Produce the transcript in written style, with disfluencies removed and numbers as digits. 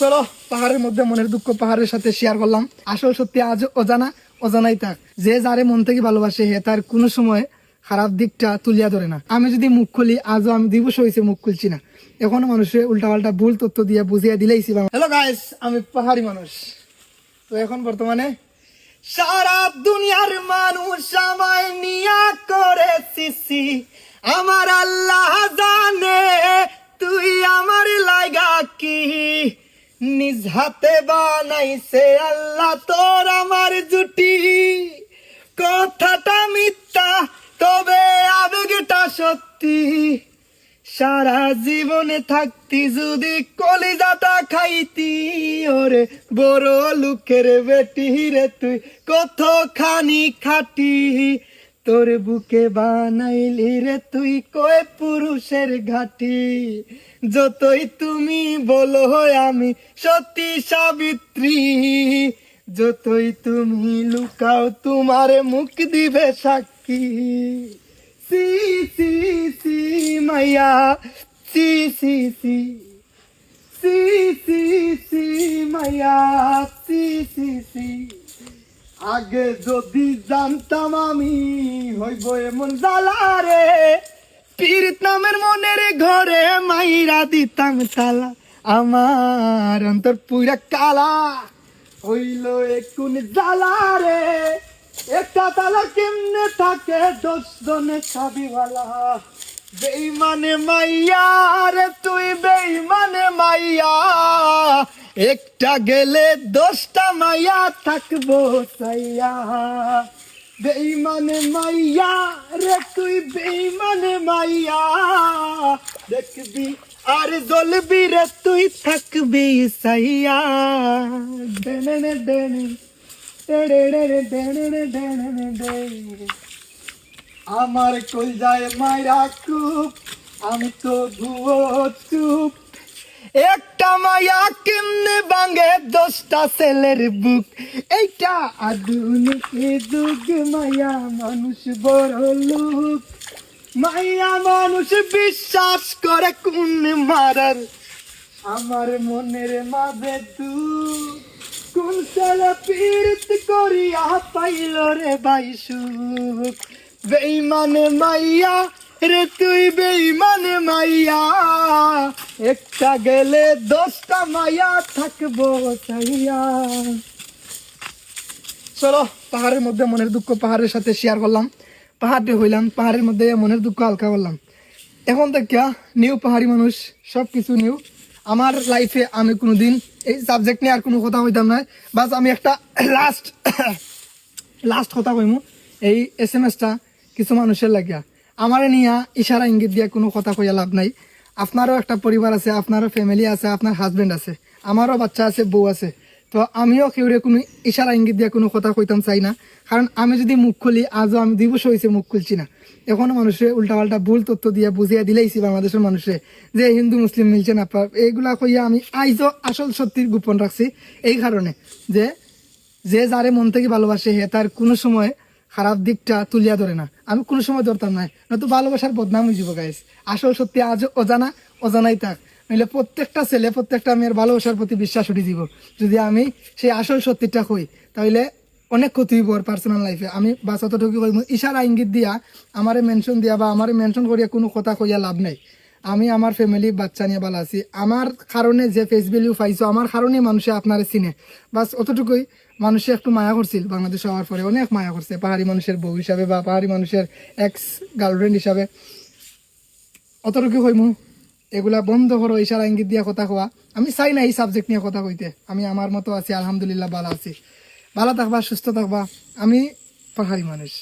চলো পাহাড়ের মধ্যে মনের দুঃখ পাহাড়ের সাথে শেয়ার করলাম। আসল সত্যি আজ অজানাই থাক। যে যারে মন থেকে ভালোবাসে হে তার কোনো সময় খারাপ দিকটা তুলিয়া ধরে না। আমি যদি মুখ খুলি, আজও আমি 2 বছর হয়েছে মুখ খুলছি না। এখনো মানুষের উল্টাপাল্টা ভুল তথ্য দিয়ে বুঝিয়ে দিলেইছি। হ্যালো গাইস, আমি পাহাড়ি মানুষ। তো এখন বর্তমানে সারা দুনিয়ার মানুষ আমায় নিয়া করে সিসি। আমার আল্লাহ জানে তুই আমার লাগা কি, নিজ হাতে বানাইছে আল্লাহ তোর আমার জুটি। কথাটা মিথ্যা তবে আবেগটা সত্যি। সারা জীবনে থাকতি যদি কলিজাটা খাইতি, ওরে বড় লোকের বেটি রে তুই কতখানি খাটি। তোর বুকে বানাইলি রে তুই কয় পুরুষের ঘাটি। যতই তুমি বলো আমি সতী সাবিত্রী, যতই তুমি লুকাও তোমার মুখ দিবে সাক্ষী। সি সি সি মাইয়া সি সি সি সি সি সি মাইয়া সি সি সি। আগে যদি জানতাম আমি হইব এমন জ্বালা রে, পীড়িত নামের মনের ঘরে মাইরা দিতাম তালা। আমার অন্তর পুরা কালা হইল এখন জ্বালা রে। একটা তালা কেমনে থাকে 10 জনে সাবিওয়ালা। বেইমানে মাইয়া রে তুই বেইমানে মাইয়া, একটা গেলে 10টা মাইয়া থাকবো সাইয়া। বেইমানে মাইয়া রে তুই বেইমানে মাইয়া, দেখবি আর জ্বলবি রে তুই থাকবি সাইয়া। ডেনে ডেনে আমার কলজায় মাইরা খুব, আমি তো ভুয়ো চুপ। একটা মায়া কেমনে ভাঙে 10টা ছেলের বুক। এইটা আধুনিক যুগ, মায়া মানুষ বড় লোক। মায়া মানুষ বিশ্বাস করে কোন মারার, আমার মনের মাঝে তুই কোন ছেলে পীড়িত করিয়া পাইল রে ভাই সুখ। বেইমানে মাইয়া রে তুই বেইমানে মাইয়া, একটা গেলে 10টা মাইয়া থাকবো চাইয়া। চলো পাহাড়ের মধ্যে মনের দুঃখ পাহাড়ের সাথে শেয়ার করলাম। পাহাড়ে হইলাম, পাহাড়ের মধ্যে মনের দুঃখ হালকা করলাম। এখন থেকে নিউ পাহাড়ি মানুষ, সব কিছু নিউ। আমার লাইফে আমি কোনোদিন এই সাবজেক্ট নিয়ে আর কোনো কথা হইতাম না। বাস আমি একটা লাস্ট কথা কইমু। এই SMS-টা কিছু মানুষের লাগিয়া আমার নিয়ে ইশারা ইঙ্গিত দিয়ে কোনো কথা কইয়া লাভ নাই। আপনারও একটা পরিবার আছে, আপনারও ফ্যামিলি আছে, আপনার হাজবেন্ড আছে, আমারও বাচ্চা আছে, বউ আছে। তো আমিও কেউরে কোনো ইশারা ইঙ্গিত দিয়ে কোনো কথা কইতাম চাই না। কারণ আমি যদি মুখ খুলি, আজও আমি 2 বছর হয়েছে মুখ খুলছি না। এখনো মানুষের উল্টাপাল্টা ভুল তথ্য দিয়ে বুঝিয়ে দিলেইছি বাংলাদেশের মানুষের যে হিন্দু মুসলিম মিলছে না। এইগুলা কইয়া আমি আইজও আসল সত্যির গোপন রাখছি এই কারণে যে যারে মন থেকে ভালোবাসে হে তার কোনো সময় খারাপ দিকটা তুলিয়া ধরে না। আমি কোনো সময় ধরতাম না, নয়তো ভালোবাসার বদনাম হয়ে যাবো গাইস। আসল সত্যি আজ অজানাই থাক। নইলে প্রত্যেকটা ছেলে প্রত্যেকটা মেয়ের ভালোবাসার প্রতি বিশ্বাস উঠে দিব। যদি আমি সেই আসল সত্যিটা কই তাহলে অনেক ক্ষতি হইব ওর পার্সোনাল লাইফে। আমি বাস অতটুকু কইব, ইশারা ইঙ্গিত দিয়া আমারে মেনশন দিয়া বা আমারে মেনশন করিয়া কোনো কথা কইয়া লাভ নাই। আমি আমার ফ্যামিলি বাচ্চা নিয়ে ভালো আছি। আমার কারণে যে ফেস ভ্যালিউ পাইছো, আমার কারণে মানুষে আপনারে চিনে। বাস অতটুকুই। মানুষে একটু মায়া করছিল বাংলাদেশ হওয়ার পরে, অনেক মায়া করছে পাহাড়ি মানুষের বউ হিসাবে বা পাহাড়ি মানুষের এক্স গার্লফ্রেন্ড হিসাবে। অতটুকু হইমু। এগুলা বন্ধ করো, ইশারা ইঙ্গিত দিয়া কথা কোয়া। আমি চাই না এই সাবজেক্ট নিয়ে কথা কইতে। আমি আমার মতো আছি, আলহামদুলিল্লাহ ভালো আছি। ভালো থাকবা, সুস্থ থাকবা। আমি পাহাড়ি মানুষ।